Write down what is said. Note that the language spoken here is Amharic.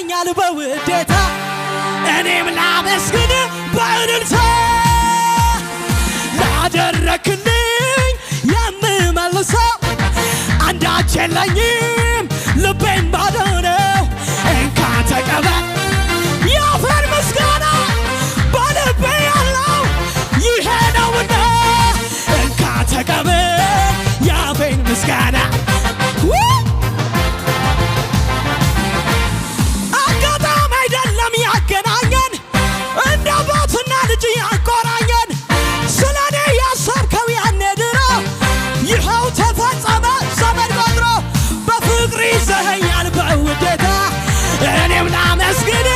ይዘኸኛል በውዴታ እኔም ላመስግን በእልልታ ላደረክልኝ የምመልሰው አንዳች የለኝም ልቤን ባዶ ነው እንካ ተቀበል የአፌን ምስጋና በልቤ ያለው ይሄ ነውና እንካ ተቀበል የአፌን ምስጋና አጋጣሚ አይደለም ያገናኘን እንደ አባትና ልጅ ያቆራኘን ስለኔ ያሰብከው ያኔ ድሮ ይኸው ተፈጸመ ዘመን ቆጥሮ በፍቅር ይዘኸኛል በውዴታ እኔም ላመስግን